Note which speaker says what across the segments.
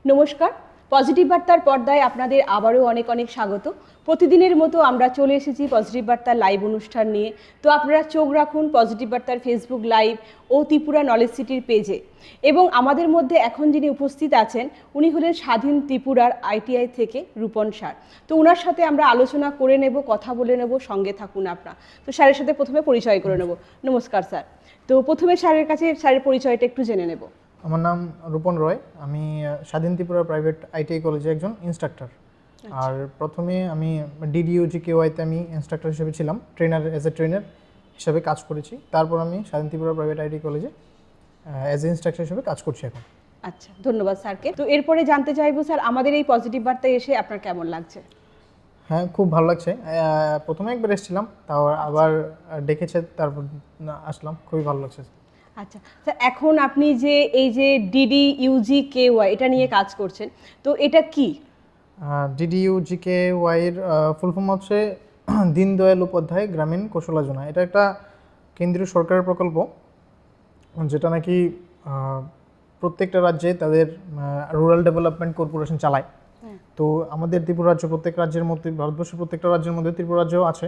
Speaker 1: নমস্কার, পজিটিভ বার্তার পর্দায় আপনাদের আবারও অনেক অনেক স্বাগত। প্রতিদিনের মতো আমরা চলে এসেছি পজিটিভ বার্তার লাইভ অনুষ্ঠান নিয়ে। তো আপনারা চোখ রাখুন পজিটিভ বার্তার ফেসবুক লাইভ ও ত্রিপুরা নলেজ সিটির পেজে। এবং আমাদের মধ্যে এখন যিনি উপস্থিত আছেন উনি হলেন স্বাধীন ত্রিপুরার আইটিআই থেকে রূপন স্যার। তো ওনার সাথে আমরা আলোচনা করে নেব, কথা বলে নেব, সঙ্গে থাকুন আপনারা। তো স্যারের সাথে প্রথমে পরিচয় করে নেব। নমস্কার স্যার। তো প্রথমে স্যারের কাছে স্যারের পরিচয়টা একটু জেনে নেব।
Speaker 2: আমার নাম রূপন রয়, আমি স্বাধীন ত্রিপুরা প্রাইভেট আইটিআই কলেজে একজন ইনস্ট্রাক্টর। আর প্রথমে আমি DDUGKY-তে আমি ইনস্ট্রাক্টর হিসেবে ছিলাম, অ্যাজ এ ট্রেনার হিসেবে কাজ করেছি। তারপর আমি স্বাধীন ত্রিপুরা প্রাইভেট আইটিআই কলেজে অ্যাজ এ ইনস্ট্রাক্টর হিসেবে কাজ করছি এখন।
Speaker 1: আচ্ছা, ধন্যবাদ স্যারকে। তো এরপরে জানতে চাইবো স্যার, আমাদের এই পজিটিভ বার্তায় এসে আপনার কেমন লাগছে?
Speaker 2: হ্যাঁ, খুব ভালো লাগছে। প্রথমে একবার এসেছিলাম, তাও আবার ডেকেছে, তারপর আসলাম, খুবই ভালো লাগছে।
Speaker 1: আচ্ছা স্যার, এখন আপনি যে এই যে DDUGKY এটা নিয়ে কাজ করছেন, তো এটা কি?
Speaker 2: DDUGKY-এর ফুল ফর্ম হচ্ছে দীনদয়াল উপাধ্যায় গ্রামীণ কৌশল যোজনা। এটা একটা কেন্দ্রীয় সরকারের প্রকল্প, যেটা নাকি প্রত্যেকটা রাজ্যে তাদের রুরাল ডেভেলপমেন্ট কর্পোরেশন চালায়। তো আমাদের ত্রিপুরা রাজ্য প্রত্যেক রাজ্যের মধ্যে, ভারতবর্ষের প্রত্যেকটা রাজ্যের মধ্যে ত্রিপুরা রাজ্যও আছে।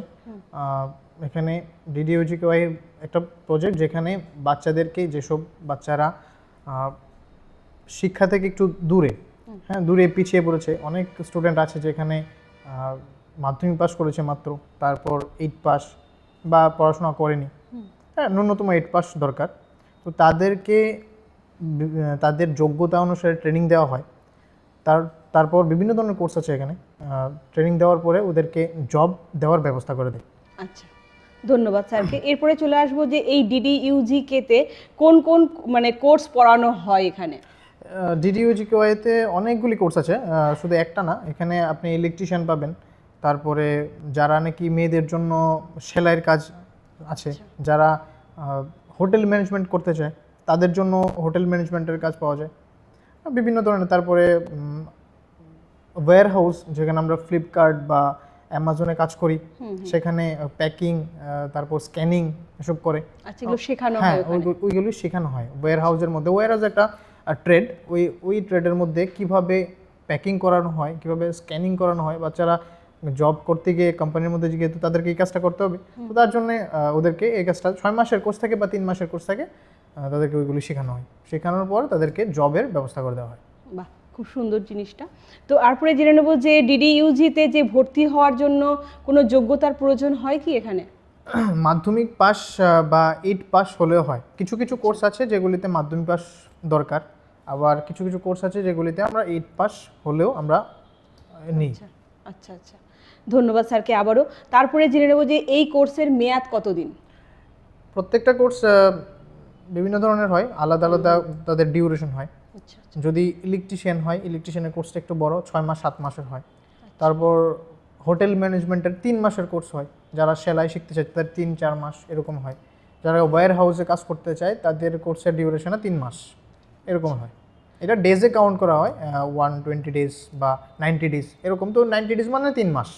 Speaker 2: এখানে DDUGKY একটা প্রজেক্ট, যেখানে বাচ্চাদেরকে, যেসব বাচ্চারা শিক্ষা থেকে একটু দূরে পিছিয়ে পড়েছে, অনেক স্টুডেন্ট আছে যেখানে মাধ্যমিক পাস করেছে মাত্র, তারপর 8 পাস বা পড়াশোনা করেনি, ন্যূনতম 8 পাস দরকার। তো তাদেরকে তাদের যোগ্যতা অনুসারে ট্রেনিং দেওয়া হয়। তারপর বিভিন্ন ধরনের কোর্স আছে এখানে। ট্রেনিং দেওয়ার পরে ওদেরকে জব দেওয়ার ব্যবস্থা করে দেয়।
Speaker 1: আচ্ছা, ধন্যবাদ স্যারকে। এরপরে চলে আসবো যে এই DDUGK-তে কোন কোন মানে কোর্স পড়ানো হয় এখানে?
Speaker 2: DDUGKY-তে অনেকগুলি কোর্স আছে, শুধু একটা না। এখানে আপনি ইলেকট্রিশিয়ান পাবেন, তারপরে যারা নাকি মেয়েদের জন্য সেলাইয়ের কাজ আছে, যারা হোটেল ম্যানেজমেন্ট করতে চায় তাদের জন্য হোটেল ম্যানেজমেন্টের কাজ পাওয়া যায়, বিভিন্ন ধরনের। তারপরে ওয়্যার হাউস, যেখানে আমরা ফ্লিপকার্ট বা অ্যামাজনে কাজ করি, সেখানে প্যাকিং, তারপর স্ক্যানিং এসব করে।
Speaker 1: আচ্ছা, এগুলো শেখানো
Speaker 2: হ্যাঁ,
Speaker 1: হয়?
Speaker 2: ওইগুলো শেখানো হয় ওয়্যার হাউসের মধ্যে। ওয়্যার হাউস একটা ট্রেড, ওই ট্রেডের মধ্যে কিভাবে প্যাকিং করানো হয়, কিভাবে স্ক্যানিং করানো হয়। বাচ্চারা জব করতে গিয়ে কোম্পানির মধ্যে যেহেতু তাদেরকে এই কাজটা করতে হবে, তো তার জন্য ওদেরকে এই কাজটা 6 মাসের কোর্স থাকে বা 3 মাসের কোর্স থাকে, তাদেরকে ওইগুলি শেখানো হয়। শেখানোর পর তাদেরকে জবের ব্যবস্থা করে দেওয়া হয়।
Speaker 1: বাহ, খুব সুন্দর জিনিসটা। তো তারপরে জেনে নেব যে DDUG-তে যে ভর্তি হওয়ার জন্য কোনো যোগ্যতার প্রয়োজন হয় কি এখানে?
Speaker 2: মাধ্যমিক পাস বা 8 পাস হলেও হয়। কিছু কিছু কোর্স আছে যেগুলিতে মাধ্যমিক পাস দরকার, আবার কিছু কিছু কোর্স আছে যেগুলিতে আমরা 8 পাস হলেও আমরা নিই।
Speaker 1: আচ্ছা আচ্ছা, ধন্যবাদ স্যারকে আবারও। তারপরে জেনে নেব যে এই কোর্সের মেয়াদ কতদিন?
Speaker 2: প্রত্যেকটা কোর্স বিভিন্ন ধরনের হয়, আলাদা আলাদা তাদের ডিউরেশন হয়। যদি ইলেকট্রিশিয়ান হয়, ইলেকট্রিশিয়ানের কোর্সটা একটু বড়, 6 মাস 7 মাসের হয়। তারপর হোটেল ম্যানেজমেন্টের 3 মাসের কোর্স হয়। যারা সেলাই শিখতে চায় তাদের 3-4 মাস এরকম হয়। যারা ওয়্যার হাউসে কাজ করতে চায় তাদের কোর্সের ডিউরেশনে 3 মাস এরকম হয়। এটা ডেজে কাউন্ট করা হয়, 120 ডেজ বা 90 ডেজ এরকম। তো 90 ডেজ মানে 3 মাস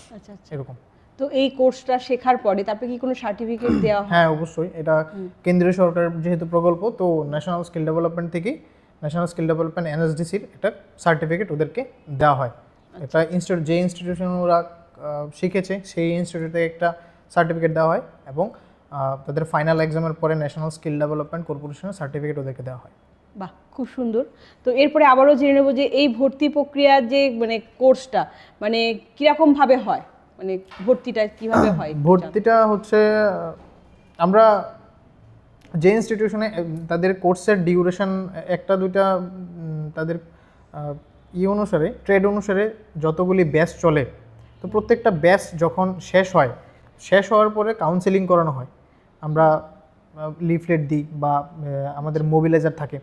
Speaker 2: এরকম।
Speaker 1: তো এই কোর্সটা শেখার পরে তারপরে কি কোনো সার্টিফিকেট দেওয়া হয়?
Speaker 2: হ্যাঁ, অবশ্যই। এটা কেন্দ্রীয় সরকারের যেহেতু প্রকল্প, তো ন্যাশনাল স্কিল ডেভেলপমেন্ট থেকে, ন্যাশনাল স্কিল ডেভেলপমেন্ট NSDC-র একটা সার্টিফিকেট ওদেরকে দেওয়া হয়। একটা যে ইনস্টিটিউশন ওরা শিখেছে সেই ইনস্টিটিউট থেকে একটা সার্টিফিকেট দেওয়া হয়, এবং তাদের ফাইনাল এক্সামের পরে ন্যাশনাল স্কিল ডেভেলপমেন্ট কর্পোরেশনের সার্টিফিকেট ওদেরকে দেওয়া হয়।
Speaker 1: বাহ, খুব সুন্দর। তো এরপরে আবারও জেনে নেব যে এই ভর্তি প্রক্রিয়ার যে মানে কোর্সটা মানে কীরকমভাবে হয়, মানে ভর্তিটা কিভাবে হয়?
Speaker 2: ভর্তিটা হচ্ছে, আমরা যে ইনস্টিটিউশনে তাদের কোর্সের ডিউরেশন একটা দুইটা, তাদের অনুসারে, ট্রেড অনুসারে যতগুলি ব্যাচ চলে, তো প্রত্যেকটা ব্যাচ যখন শেষ হওয়ার পরে কাউন্সেলিং করানো হয়। আমরা লিফলেট দিই বা আমাদের মোবিলাইজার থাকে।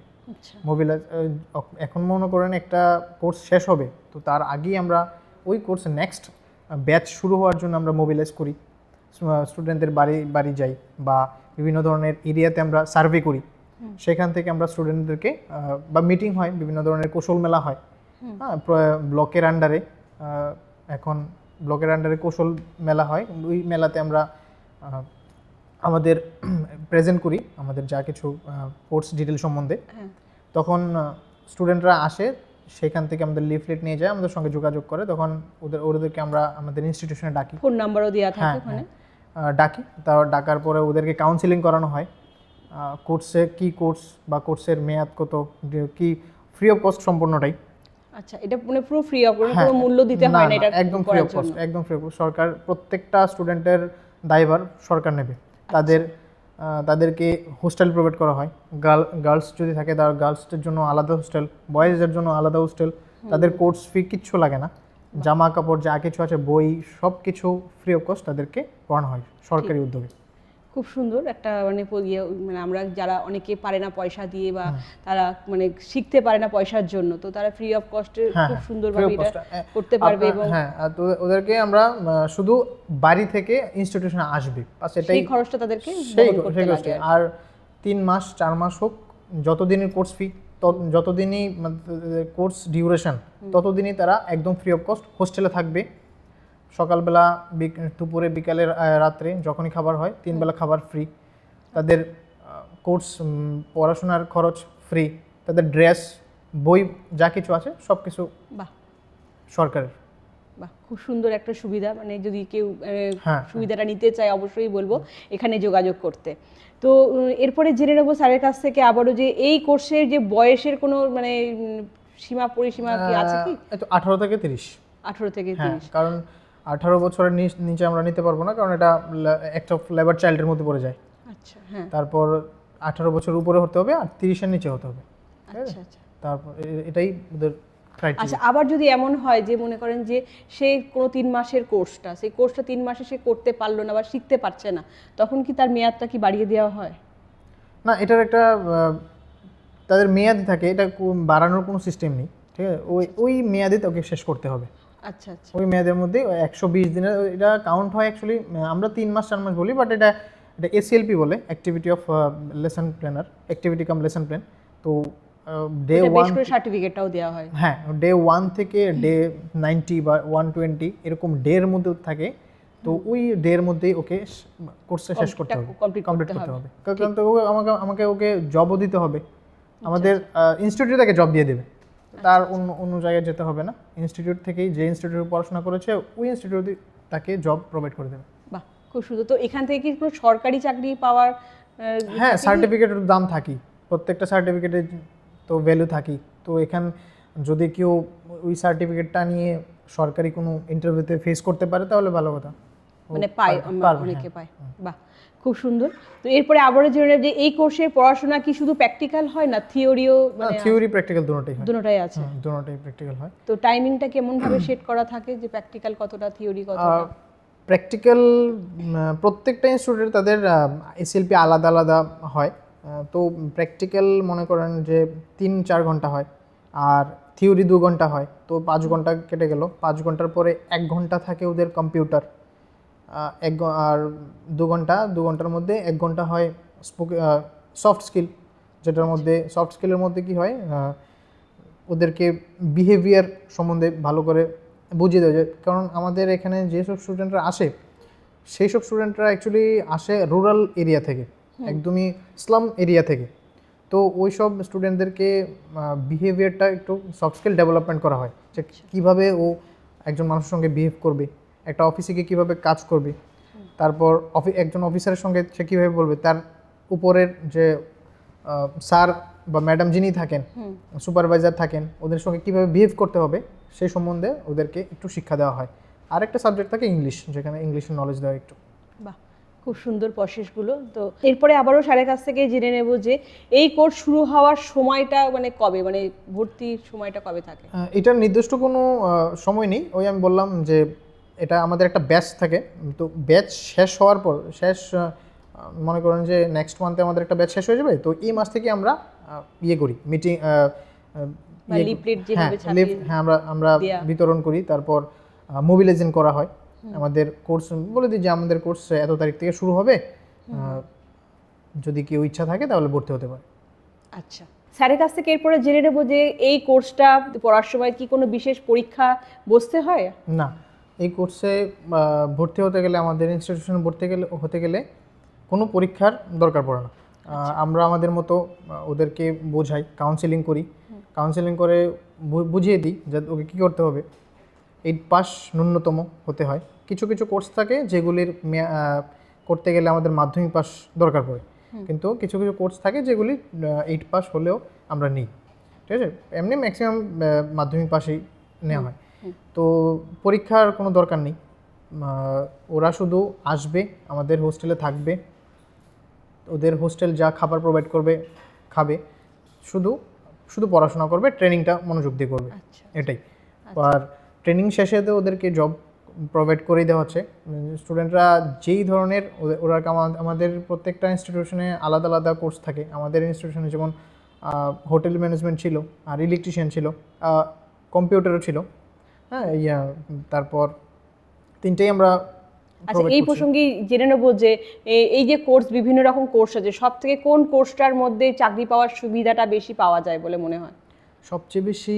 Speaker 2: এখন মনে করেন একটা কোর্স শেষ হবে, তো তার আগেই আমরা ওই কোর্সে নেক্সট ব্যাচ শুরু হওয়ার জন্য আমরা মোবিলাইজ করি, স্টুডেন্টদের বাড়ি যাই বা বিভিন্ন ধরনের এরিয়াতে আমরা সার্ভে করি। সেখান থেকে আমরা স্টুডেন্টদেরকে বা মিটিং হয়, বিভিন্ন ধরনের কৌশল মেলা হয়। হ্যাঁ, ব্লকের আন্ডারে, এখন ব্লকের আন্ডারে কৌশল মেলা হয়। ওই মেলাতে আমরা আমাদের প্রেজেন্ট করি আমাদের যা কিছু কোর্স ডিটেল সম্বন্ধে। তখন স্টুডেন্টরা আসে, সেখান থেকে আমাদের লিফলেট নিয়ে যায়, আমাদের সঙ্গে যোগাযোগ করে, তখন ওদেরকে আমরা আমাদের ইনস্টিটিউশনে ডাকি।
Speaker 1: ফোন নাম্বারও দেওয়া থাকে
Speaker 2: হ্যাঁ
Speaker 1: ওখানে।
Speaker 2: ডাকি, তারপর ডাকার পরে ওদেরকে কাউন্সিলিং করানো হয়, কোর্সে কি কোর্স বা কোর্সের মেয়াদ কত, কি, ফ্রি অফ কস্ট সম্পূর্ণটাই।
Speaker 1: আচ্ছা, এটা মানে পুরো ফ্রি অফ, কোনো
Speaker 2: হ্যাঁ,
Speaker 1: মূল্য দিতে হয় না এটা
Speaker 2: একদম ফ্রি অফ কস্ট, একদম ফ্রি অফ কস্ট। সরকার প্রত্যেকটা স্টুডেন্টের দায়ভার সরকার নেবে। তাদেরকে হোস্টেল প্রোভাইড করা হয়, গার্লস যদি থাকে তার গার্লসদের জন্য আলাদা হোস্টেল, বয়েজের জন্য আলাদা হোস্টেল। তাদের কোর্স ফি কিচ্ছু লাগে না, জামা কাপড় যা কিছু আছে, বই, সব কিছু ফ্রি অফ কস্ট তাদেরকে পড়ানো হয় সরকারি উদ্যোগে।
Speaker 1: খুব সুন্দর একটা মানে আমরা যারা অনেকে পারে না পয়সা দিয়ে বা তারা মানে শিখতে পারে না পয়সার জন্য, তো তারা ফ্রি অফ কস্টে খুব সুন্দরভাবে এটা করতে পারবে। এবং
Speaker 2: হ্যাঁ, তো ওদেরকে আমরা শুধু বাড়ি থেকে ইনস্টিটিউশনে আসবে,
Speaker 1: সেই খরচটা তাদেরকে বহন করতে লাগে।
Speaker 2: আর 3 মাস 4 মাস হোক, যতদিনের কোর্স ফি, যতদিনই কোর্স ডিউরেশন, ততদিনই তারা একদম ফ্রি অফ কস্ট হোস্টেলে থাকবে। সকালবেলা, দুপুরে, বিকালে, রাত্রে যখনই খাবার হয় 3 বেলা খাবার ফ্রি। তাদের কোর্স পড়াশোনার খরচ ফ্রি, তাদের ড্রেস, বই যা কিছু আছে সব কিছু
Speaker 1: বাহ
Speaker 2: সরকারের।
Speaker 1: বাহ, খুব সুন্দর একটা সুবিধা। মানে যদি কেউ
Speaker 2: হ্যাঁ,
Speaker 1: সুবিধাটা নিতে চায় অবশ্যই বলবো এখানে যোগাযোগ করতে। তো এরপরে জেনে নেবো স্যারের কাছ থেকে আবারও যে এই কোর্সের যে বয়সের কোনো মানে সীমা পরিসীমা কি আছে কি?
Speaker 2: 18 থেকে 30।
Speaker 1: 18 থেকে 30।
Speaker 2: কারণ 18 বছরের নিচে আমরা নিতে পারবো না, কারণ এটা একটা লেবার চাইল্ডের মধ্যে পড়ে যায়।
Speaker 1: আচ্ছা, হ্যাঁ।
Speaker 2: তারপর 18 বছর উপরে হতে হবে আর 30-এর নিচে হতে হবে।
Speaker 1: আচ্ছা আচ্ছা
Speaker 2: তারপর এটাই ওদের ক্রাইটেরিয়া।
Speaker 1: আচ্ছা, আবার যদি এমন হয় যে মনে করেন যে সে কোনো 3 মাসের কোর্সটা, সেই কোর্সটা 3 মাসে সে করতে পারলো না বা শিখতে পারছে না, তখন কি তার মেয়াদটা কি বাড়িয়ে দেওয়া হয়?
Speaker 2: না, এটার একটা তাদের মেয়াদি থাকে, এটা বাড়ানোর কোনো সিস্টেম নেই, ঠিক আছে? ওই মেয়াদে তোকে শেষ করতে হবে।
Speaker 1: আচ্ছা আচ্ছা,
Speaker 2: ওই মেয়াদের মধ্যে 120 দিনের এটা কাউন্ট হয়। অ্যাকচুয়ালি আমরা 3 মাস 4 মাস বলি, বাট এটা এসএলপি বলে, activity of lesson planner, activity cum lesson plan. তো ডে 1
Speaker 1: করে সার্টিফিকেটটাও দেওয়া হয়।
Speaker 2: হ্যাঁ, ডে 1 থেকে ডে 90 বা 120 এরকম ডের মধ্যে থাকে। তো ওই ডের মধ্যেই ওকে কোর্সটা শেষ করতে হবে, কমপ্লিট করতে হবে। কারণ তো আমাকে ওকে জবও দিতে হবে। আমাদের ইনস্টিটিউট থেকে জব দিয়ে দেবে, তার অন্য জায়গায় যেতে হবে না। ইনস্টিটিউট থেকেই, যে ইনস্টিটিউটে পড়াশোনা করেছে ওই ইনস্টিটিউটে তাকে জব প্রোভাইড করে দেবে।
Speaker 1: বাহ, খুব সুন্দর। তো এখান থেকে কি কোনো সরকারি চাকরি পাওয়ার?
Speaker 2: হ্যাঁ, সার্টিফিকেটের দাম থাকি, প্রত্যেকটা সার্টিফিকেটের তো ভ্যালু থাকি। তো যদি কেউ ওই সার্টিফিকেটটা নিয়ে সরকারি কোনো ইন্টারভিউতে ফেস করতে পারে তাহলে ভালো কথা,
Speaker 1: মানে পায়, অনেকে পায়। বাহ, খুব সুন্দর। তো এরপরে আবারও জেনে নেব যে এই কোর্সের পড়াশোনা কি শুধু প্র্যাকটিক্যাল হয় না থিওরিও? মানে
Speaker 2: থিওরি প্র্যাকটিক্যাল দুটোটাই হয়।
Speaker 1: দুটোটাই আছে।
Speaker 2: দুটোটাই প্র্যাকটিক্যাল হয়।
Speaker 1: তো টাইমিংটা কেমন ভাবে সেট করা থাকে যে প্র্যাকটিক্যাল কতটা, থিওরি কতটা?
Speaker 2: প্র্যাকটিক্যাল প্রত্যেকটা ইনস্টিটিউটে তাদের এসএলপি আলাদা আলাদা হয়। তো প্র্যাকটিক্যাল মনে করেন যে 3-4 ঘন্টা হয়, আর থিওরি 2 ঘন্টা হয়। তো 5 ঘন্টা কেটে গেল। 5 ঘন্টার পরে 1 ঘন্টা থাকে ওদের কম্পিউটার, আর 2 ঘন্টার মধ্যে 1 ঘন্টা হয় সফট স্কিল, যেটার মধ্যে সফট স্কিলের মধ্যে কি হয়, ওদেরকে বিহেভিয়ার সম্বন্ধে ভালো করে বুঝিয়ে দেওয়া যায়। কারণ আমাদের এখানে যেসব স্টুডেন্টরা আসে, সেই সব স্টুডেন্টরা অ্যাকচুয়ালি আসে রুরাল এরিয়া থেকে, একদমই স্লাম এরিয়া থেকে। তো ওই সব স্টুডেন্টদেরকে বিহেভিয়ারটা একটু সফট স্কিল ডেভেলপমেন্ট করা হয়, যে কীভাবে ও একজন মানুষের সঙ্গে বিহেভ করবে, একটা অফিসে গিয়ে কীভাবে কাজ করবে, তারপর একজন অফিসারের সঙ্গে সে কীভাবে বলবে, তার উপরের যে স্যার বা ম্যাডাম যিনি থাকেন, সুপারভাইজার থাকেন, ওদের সঙ্গে কীভাবে বিহেভ করতে হবে সেই সম্বন্ধে ওদেরকে একটু শিক্ষা দেওয়া হয়। আর একটা সাবজেক্ট থাকে ইংলিশ, যেখানে ইংলিশের নলেজ দেওয়া একটু।
Speaker 1: বাহ, খুব সুন্দর প্রসেসগুলো। তো এরপরে আবারও স্যারের কাছ থেকে জেনে নেব যে এই কোর্স শুরু হওয়ার সময়টা মানে কবে, মানে ভর্তির সময়টা কবে থাকে?
Speaker 2: এটার নির্দিষ্ট কোনো সময় নেই। ওই আমি বললাম যে এটা আমাদের একটা ব্যাচ থাকে। তো ব্যাচ শেষ হওয়ার পর মনে করেন যে নেক্সট মান্থে আমাদের একটা ব্যাচ শেষ হয়ে যাবে। তো এই মাস থেকে আমরা করি মিটিং, হ্যাঁ আমরা বিতরণ করি। তারপর মোবিলাইজেশন করা হয়। আমাদের কোর্স বলে দিই যে আমাদের কোর্স এত তারিখ থেকে শুরু হবে, যদি কেউ ইচ্ছা থাকে তাহলে ভর্তি হতে পারে।
Speaker 1: আচ্ছা, স্যারের কাছ থেকে এরপরে জেনে নেব যে এই কোর্সটা পড়ার সময় কি কোনো বিশেষ পরীক্ষা বসতে হয়?
Speaker 2: না, এই কোর্সে ভর্তি হতে গেলে, আমাদের ইনস্টিটিউশনে হতে গেলে কোনো পরীক্ষার দরকার পড়ে না। আমরা আমাদের মতো ওদেরকে বোঝাই, কাউন্সেলিং করি। কাউন্সেলিং করে বুঝিয়ে দিই যে ওকে কী করতে হবে। 8 পাস ন্যূনতম হতে হয়। কিছু কিছু কোর্স থাকে যেগুলির করতে গেলে আমাদের মাধ্যমিক পাস দরকার পড়ে, কিন্তু কিছু কিছু কোর্স থাকে যেগুলি 8 পাস হলেও আমরা নিই, ঠিক আছে। এমনি ম্যাক্সিমাম মাধ্যমিক পাসেই নেওয়া হয়। তো পরীক্ষার কোনো দরকার নেই, ওরা শুধু আসবে, আমাদের হোস্টেলে থাকবে, ওদের হোস্টেল যা খাবার প্রোভাইড করবে খাবে, শুধু শুধু পড়াশোনা করবে, ট্রেনিংটা মনোযোগ দিয়ে করবে, এটাই। আর ট্রেনিং শেষে তো ওদেরকে জব প্রোভাইড করেই দেওয়া হচ্ছে। স্টুডেন্টরা যেই ধরনের ওরা আমাদের প্রত্যেকটা ইনস্টিটিউশনে আলাদা আলাদা কোর্স থাকে। আমাদের ইনস্টিটিউশনে যেমন হোটেল ম্যানেজমেন্ট ছিল, আর ইলেকট্রিশিয়ান ছিল, কম্পিউটারও ছিল, হ্যাঁ, তারপর তিনটেই আমরা।
Speaker 1: আচ্ছা, এই প্রসঙ্গে জেনে নেবো যে এই যে কোর্স, বিভিন্ন রকম কোর্স আছে, সব থেকে কোন কোর্সটার মধ্যে চাকরি পাওয়ার সুবিধাটা বেশি পাওয়া যায় বলে মনে হয়?
Speaker 2: সবচেয়ে বেশি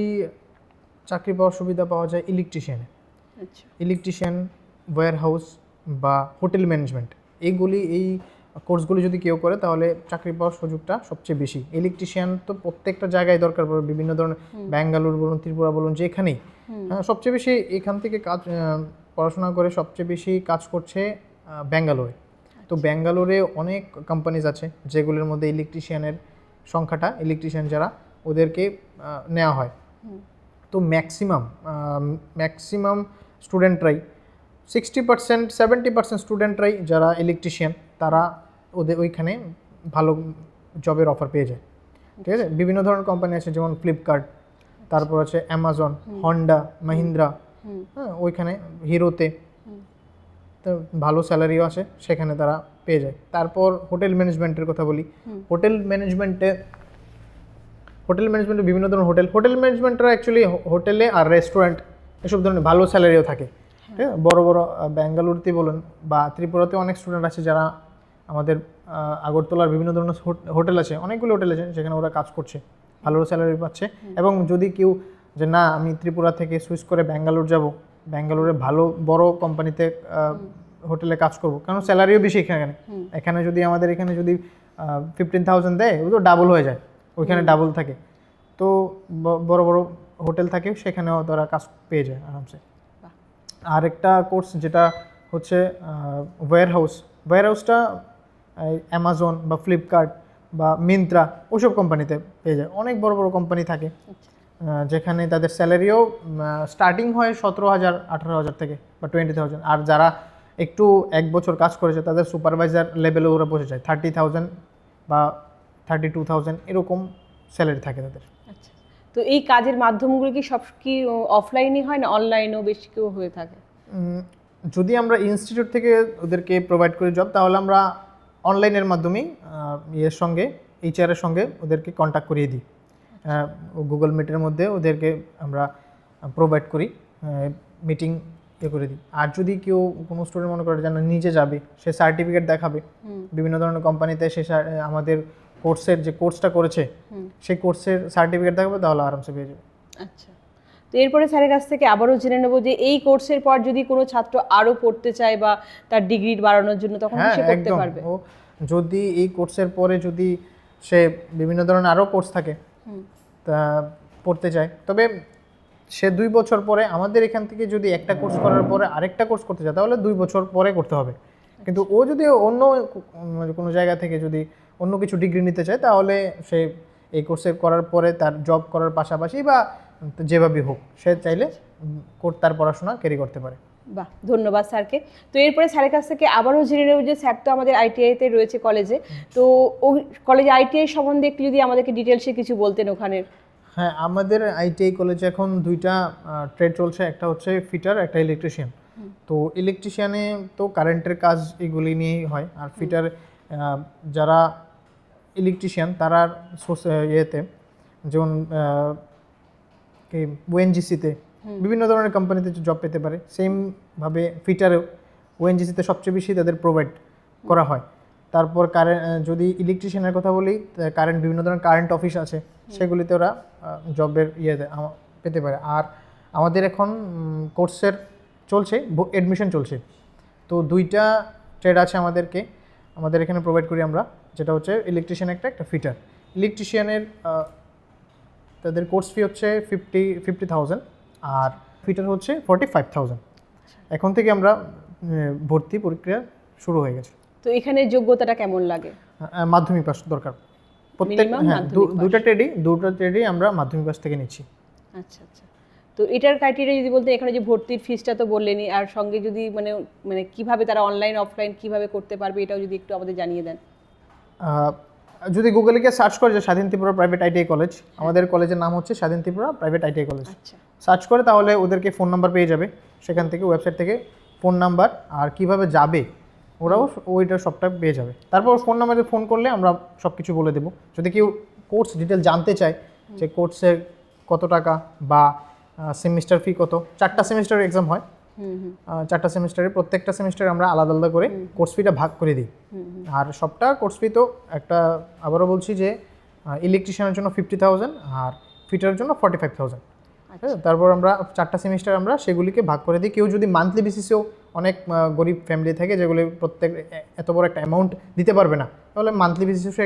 Speaker 2: চাকরি পাওয়ার সুবিধা পাওয়া যায় ইলেকট্রিশিয়ানে।
Speaker 1: আচ্ছা,
Speaker 2: ইলেকট্রিশিয়ান, ওয়্যার হাউস বা হোটেল ম্যানেজমেন্ট, এই কোর্সগুলি যদি কেউ করে তাহলে চাকরি পাওয়ার সুযোগটা সবচেয়ে বেশি। ইলেকট্রিশিয়ান তো প্রত্যেকটা জায়গায় দরকার পড়ে, বিভিন্ন ধরনের, ব্যাঙ্গালোর বলুন, ত্রিপুরা বলুন, যেখানেই। হ্যাঁ, সবচেয়ে বেশি এখান থেকে পড়াশোনা করে সবচেয়ে বেশি কাজ করছে ব্যাঙ্গালোরে। তো ব্যাঙ্গালোরে অনেক কোম্পানিজ আছে যেগুলোর মধ্যে ইলেকট্রিশিয়ানের সংখ্যাটা, ইলেকট্রিশিয়ান যারা, ওদেরকে নেওয়া হয়। তো ম্যাক্সিমাম স্টুডেন্টরাই, 60% 70% স্টুডেন্টরাই যারা ইলেকট্রিশিয়ান, তারা ওইখানে ভালো জবের অফার পেয়ে যায়, ঠিক আছে। বিভিন্ন ধরনের কোম্পানি আছে, যেমন ফ্লিপকার্ট, তারপর আছে অ্যামাজন, হন্ডা, মাহিন্দ্রা, হ্যাঁ, ওইখানে হিরোতে তো ভালো স্যালারিও আছে, সেখানে তারা পেয়ে যায়। তারপর হোটেল ম্যানেজমেন্টের কথা বলি। হোটেল ম্যানেজমেন্টে বিভিন্ন ধরনের হোটেল ম্যানেজমেন্টরা অ্যাকচুয়ালি হোটেলে আর রেস্টুরেন্ট এসব ধরনের ভালো স্যালারিও থাকে, ঠিক আছে। বড় বড় ব্যাঙ্গালোরতে বলুন বা ত্রিপুরাতে অনেক স্টুডেন্ট আছে যারা আমাদের আগরতলার বিভিন্ন ধরনের হোটেল আছে, অনেকগুলো হোটেল আছে যেখানে ওরা কাজ করছে, ভালো স্যালারি পাচ্ছে। এবং যদি কেউ যে না, আমি ত্রিপুরা থেকে সুইচ করে ব্যাঙ্গালোর যাব, ব্যাঙ্গালোরে ভালো বড় কোম্পানিতে হোটেলে কাজ করব, কারণ স্যালারিও বেশি এখানে যদি আমাদের এখানে যদি 15,000 দেয়, ও তো ডাবল হয়ে যায়, ওইখানে ডাবল থাকে। তো বড় বড় হোটেল থাকে, সেখানেও তারা কাজ পেয়ে যায় আরামসে। আর একটা কোর্স যেটা হচ্ছে ওয়্যার হাউসটা অ্যামাজন বা ফ্লিপকার্ট বা মিন্ত্রা, ওইসব কোম্পানিতে পেয়ে যায়। অনেক বড় বড় কোম্পানি থাকে যেখানে তাদের স্যালারিও স্টার্টিং হয় 17,000 18,000 থেকে বা 20,000। আর যারা একটু 1 বছর কাজ করেছে তাদের সুপারভাইজার লেভেলে ওরা বসে যায়, 30,000 বা 32,000 এরকম স্যালারি থাকে তাদের।
Speaker 1: আচ্ছা, তো এই কাজের মাধ্যমগুলো কি সব কি অফলাইনে হয় না অনলাইনেও বেশি কেউ হয়ে থাকে?
Speaker 2: যদি আমরা ইনস্টিটিউট থেকে ওদেরকে প্রোভাইড করি জব, তাহলে আমরা অনলাইনের মাধ্যমেই এইচআরের সঙ্গে ওদেরকে কন্ট্যাক্ট করিয়ে দিই। গুগল মিটের মধ্যে ওদেরকে আমরা প্রোভাইড করি, মিটিং করে দিই। আর যদি কেউ কোনো স্টুডেন্ট মনে করে যেন নিজে যাবে, সে সার্টিফিকেট দেখাবে বিভিন্ন ধরনের কোম্পানিতে, সে আমাদের কোর্সের যে কোর্সটা করেছে সেই কোর্সের সার্টিফিকেট দেখাবে, তাহলে আরামসে পেয়ে যাবে।
Speaker 1: আচ্ছা, তো এরপরে স্যারের কাছ থেকে আবারও জেনে নেব যে এই কোর্সের পর যদি কোনো ছাত্র আরও পড়তে চায় বা তার ডিগ্রি বাড়ানোর জন্য, তখন সে করতে পারবে?
Speaker 2: ও যদি এই কোর্সের পরে যদি সে বিভিন্ন ধরনের আরও কোর্স থাকে তা পড়তে চায়, তবে সে 2 বছর পরে আমাদের এখান থেকে যদি একটা কোর্স করার পরে আরেকটা কোর্স করতে চায়, তাহলে 2 বছর পরে করতে হবে। কিন্তু ও যদি অন্য কোনো জায়গা থেকে যদি অন্য কিছু ডিগ্রি নিতে চায়, তাহলে সে এই কোর্সে করার পরে তার জব করার পাশাপাশি বা যেভাবে হোক, সে চাইলে তার পড়াশোনা ক্যারি করতে পারে।
Speaker 1: বাহ, ধন্যবাদ স্যারকে। তো এরপরে স্যারের কাছ থেকে আবারও জেনে নেব যে স্যার তো আমাদের আইটিআইতে রয়েছে কলেজে, তো ওই কলেজে আইটিআই সম্বন্ধে একটু যদি আমাদেরকে ডিটেলসে কিছু বলতেন ওখানের।
Speaker 2: হ্যাঁ, আমাদের আইটিআই কলেজে এখন 2টা ট্রেড চলছে, একটা হচ্ছে ফিটার, একটা ইলেকট্রিশিয়ান। তো ইলেকট্রিশিয়ানে তো কারেন্টের কাজ এগুলি নিয়েই হয়, আর ফিটার যারা ইলেকট্রিশিয়ান তারা ইয়েতে, যেমন ওএনজিসিতে বিভিন্ন ধরনের কোম্পানিতে জব পেতে পারে। সেমভাবে ফিটারেও ওএনজিসিতে সবচেয়ে বেশি তাদের প্রোভাইড করা হয়। তারপর যদি ইলেকট্রিশিয়ানের কথা বলি, বিভিন্ন ধরনের কারেন্ট অফিস আছে, সেগুলিতে ওরা জবের পেতে পারে। আর আমাদের এখন কোর্সের চলছে, অ্যাডমিশন চলছে। তো 2টা ট্রেড আছে আমাদের এখানে প্রোভাইড করি আমরা, যেটা হচ্ছে ইলেকট্রিশিয়ান একটা ফিটার। ইলেকট্রিশিয়ানের তাদের কোর্স ফি হচ্ছে 50,000 আর ফিটার হচ্ছে 45,000। এখন থেকে আমরা ভর্তি প্রক্রিয়া শুরু হয়ে গেছে।
Speaker 1: তো এখানে যোগ্যতাটা কেমন লাগে?
Speaker 2: মাধ্যমিক পাস দরকার প্রত্যেক,
Speaker 1: Minimum
Speaker 2: হ্যাঁ
Speaker 1: মাধ্যমিক পাস।
Speaker 2: দুটো ট্রেডই আমরা মাধ্যমিক পাস থেকে নিচ্ছি।
Speaker 1: আচ্ছা আচ্ছা। তো এটার ক্রাইটেরিয়া যদি বলতে, এখানে যে ভর্তির ফিসটা তো বললেনই, আর সঙ্গে যদি মানে মানে কিভাবে তারা অনলাইন অফলাইন কিভাবে করতে পারবে এটাও যদি একটু আমাদের জানিয়ে দেন।
Speaker 2: যদি গুগলে গিয়ে সার্চ করে যে স্বাধীন ত্রিপুরা প্রাইভেট আইটিআই কলেজ, আমাদের কলেজের নাম হচ্ছে স্বাধীন ত্রিপুরা প্রাইভেট আইটিআই কলেজ,
Speaker 1: আচ্ছা
Speaker 2: সার্চ করে তাহলে ওদেরকে ফোন নাম্বার পেয়ে যাবে, সেখান থেকে ওয়েবসাইট থেকে ফোন নাম্বার আর কিভাবে যাবে ওরাও ওইটা সবটা পেয়ে যাবে। তারপর ফোন নাম্বারে ফোন করলে আমরা সব কিছু বলে দেবো। যদি কেউ কোর্স ডিটেল জানতে চায় যে কোর্সের কত টাকা বা সেমিস্টার ফি কত, 4টা সেমিস্টার এক্সাম হয়, 4টা সেমিস্টারে প্রত্যেকটা সেমিস্টারে আমরা আলাদা আলাদা করে কোর্স ফিটা ভাগ করে দিই। আর সবটা কোর্স ফি তো একটা, আবারও বলছি যে ইলেকট্রিশিয়ানের জন্য 50,000 আর ফিটারের জন্য 45,000। তারপর আমরা 4টা সেমিস্টার আমরা সেগুলিকে ভাগ করে দিই। কেউ যদি মান্থলি বেসিসেও, অনেক গরিব ফ্যামিলি থাকে যেগুলি প্রত্যেক এত বড় একটা অ্যামাউন্ট দিতে পারবে না, তাহলে মান্থলি বেসিসে সে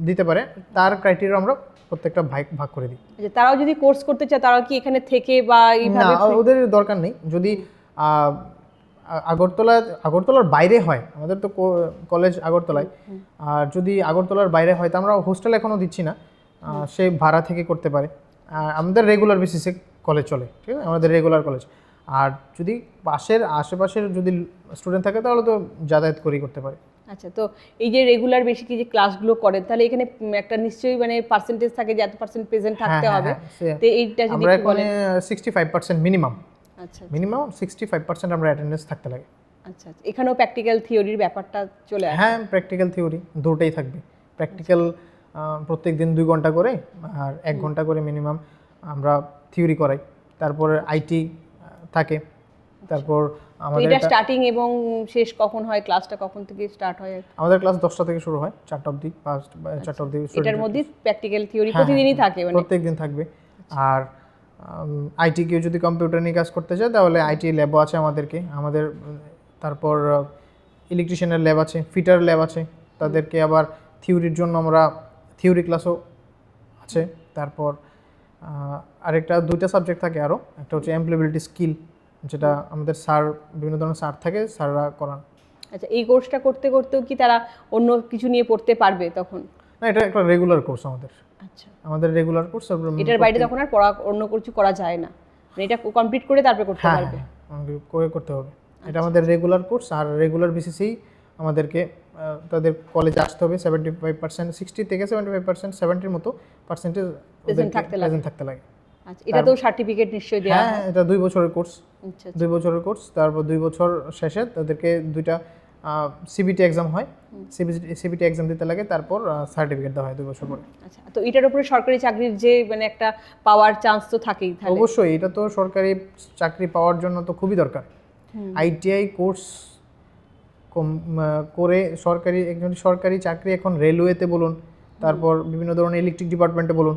Speaker 2: দিতে পারে, তার ক্রাইটেরিয়া আমরা প্রত্যেকটা ভাগ করে দিই।
Speaker 1: আচ্ছা, তারাও যদি কোর্স করতে চায় তারাও কি এখানে থেকে বা
Speaker 2: না,
Speaker 1: এইভাবে
Speaker 2: ওদের দরকার নেই। যদি আগরতলার বাইরে হয়, আমাদের তো কলেজ আগরতলায়, আর যদি আগরতলার বাইরে হয় তা আমরা হোস্টেল এখনও দিচ্ছি না, সে ভাড়া থেকে করতে পারে। আমাদের রেগুলার বেসিসে কলেজ চলে, ঠিক আছে, আমাদের রেগুলার কলেজ। আর যদি আশেপাশের যদি স্টুডেন্ট থাকে তাহলে তো যাতায়াত করেই করতে পারে।
Speaker 1: আচ্ছা, তো এই যে রেগুলার বেসিক যে ক্লাসগুলো করেন, তাহলে এখানে একটা নিশ্চয়ই মানে পার্সেন্টেজ থাকে যে এত পার্সেন্ট প্রেজেন্ট থাকতে হবে। তো এইটা যদি
Speaker 2: আমরা
Speaker 1: একটু
Speaker 2: এখানে
Speaker 1: বলেন।
Speaker 2: 65% মিনিমাম,
Speaker 1: আচ্ছা
Speaker 2: 65% আমরা অ্যাটেন্ডেন্স থাকতে লাগে।
Speaker 1: আচ্ছা আচ্ছা, এখানেও প্র্যাকটিক্যাল থিওরির ব্যাপারটা চলে আসে।
Speaker 2: হ্যাঁ, প্র্যাকটিক্যাল থিওরি দুটোই থাকবে। প্র্যাকটিক্যাল প্রত্যেক দিন 2 ঘন্টা করে আর 1 ঘন্টা করে মিনিমাম আমরা থিওরি করাই। তারপরে আইটি থাকে। তারপর
Speaker 1: তো
Speaker 2: আমাদের
Speaker 1: এটা স্টার্টিং এবং শেষ কখন হয়, ক্লাসটা কখন থেকে স্টার্ট হয়?
Speaker 2: আমাদের ক্লাস 10টা থেকে শুরু হয়, 4টা অবধি, 4টা অবধি।
Speaker 1: এটার মধ্যে প্র্যাকটিক্যাল থিওরি প্রতিদিনই থাকে মানে?
Speaker 2: প্রত্যেক দিন থাকবে। আর আইটি কেউ যদি কম্পিউটার নিয়ে কাজ করতে চায় তাহলে আইটি ল্যাবও আছে আমাদের। তারপর ইলেকট্রিশিয়ানের ল্যাব আছে, ফিটার ল্যাব আছে, তাদেরকে আবার থিওরির জন্য আমরা থিওরি ক্লাসও আছে। তারপর আরেকটা 2টা সাবজেক্ট থাকে আরও, একটা হচ্ছে এমপ্লয়েবিলিটি স্কিল, যেটা আমাদের বিভিন্ন ধরনের স্যার থাকে, স্যাররা করান।
Speaker 1: আচ্ছা, এই কোর্সটা করতে করতেও কি তারা অন্য কিছু নিয়ে পড়তে পারবে তখন?
Speaker 2: না, এটা একটা রেগুলার কোর্স আমাদের।
Speaker 1: আচ্ছা,
Speaker 2: আমাদের রেগুলার কোর্স।
Speaker 1: এটার বাইরে তখন আর পড়া অন্য কিছু করা যায় না, মানে এটা কমপ্লিট করে তারপরে করতে পারবে?
Speaker 2: করতে হবে। এটা আমাদের রেগুলার কোর্স, আর রেগুলার বেসিসেই আমাদেরকে তাদের কলেজে আসতে হবে। 75%, 60 থেকে 75%, 70-র মতো পার্সেন্টেজ
Speaker 1: প্রেজেন্ট থাকতে লাগে। আচ্ছা, এটা তো সার্টিফিকেট নিশ্চয়ই দেওয়া হয়?
Speaker 2: হ্যাঁ, এটা 2 বছরের কোর্স।
Speaker 1: আচ্ছা
Speaker 2: 2 বছরের কোর্স। তারপর 2 বছর শেষে তাদেরকে 2টা সিবিটি এক্সাম হয়, সিবিটি এক্সাম দিতে লাগে, তারপর সার্টিফিকেট দেওয়া হয় 2 বছর পরে।
Speaker 1: আচ্ছা, তো এটার উপরে সরকারি চাকরির যে মানে একটা পাওয়ার চান্স তো থাকেই তাহলে?
Speaker 2: অবশ্যই, এটা তো সরকারি চাকরি পাওয়ার জন্য তো খুবই দরকার। আইটিআই কোর্স করে একজন সরকারি চাকরি, এখন রেলওয়েতে বলুন, তারপর বিভিন্ন ধরনের ইলেকট্রিক ডিপার্টমেন্টে বলুন,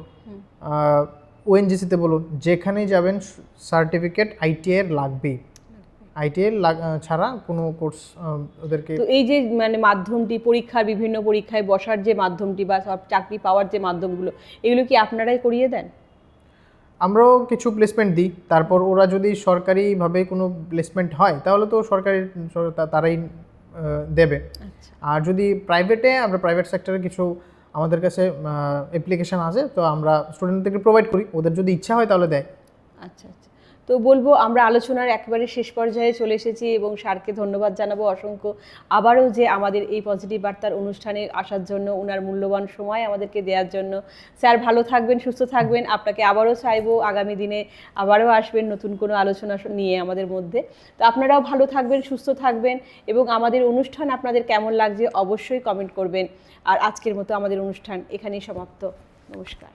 Speaker 2: ওএনজিসিতে বলুন, যেখানেই যাবেন সার্টিফিকেট আইটিআই এর লাগবেই। আইটিআই ছাড়া কোনো কোর্স ওদেরকে।
Speaker 1: তো এই যে মানে মাধ্যমটি, বিভিন্ন পরীক্ষায় বসার যে মাধ্যমটি বা সব চাকরি পাওয়ার যে মাধ্যমগুলো, এগুলো কি আপনারাই করিয়ে দেন?
Speaker 2: আমরাও কিছু প্লেসমেন্ট দিই। তারপর ওরা যদি সরকারিভাবে কোনো প্লেসমেন্ট হয় তাহলে তো তারাই দেবে। আর যদি প্রাইভেটে, আমরা প্রাইভেট সেক্টরে কিছু আমাদের কাছে অ্যাপ্লিকেশান আছে, তো আমরা স্টুডেন্টদেরকে প্রোভাইড করি, ওদের যদি ইচ্ছা হয় তাহলে দেয়।
Speaker 1: আচ্ছা আচ্ছা, তো বলবো আমরা আলোচনার একেবারে শেষ পর্যায়ে চলে এসেছি এবং স্যারকে ধন্যবাদ জানাবো অসংখ্য, আবারও যে আমাদের এই পজিটিভ বার্তার অনুষ্ঠানে আসার জন্য, ওনার মূল্যবান সময় আমাদেরকে দেওয়ার জন্য। স্যার ভালো থাকবেন, সুস্থ থাকবেন। আপনাকে আবারও চাইবো আগামী দিনে আবারও আসবেন নতুন কোনো আলোচনা নিয়ে আমাদের মধ্যে। তো আপনারাও ভালো থাকবেন, সুস্থ থাকবেন, এবং আমাদের অনুষ্ঠান আপনাদের কেমন লাগছে অবশ্যই কমেন্ট করবেন। আর আজকের মতো আমাদের অনুষ্ঠান এখানেই সমাপ্ত। নমস্কার।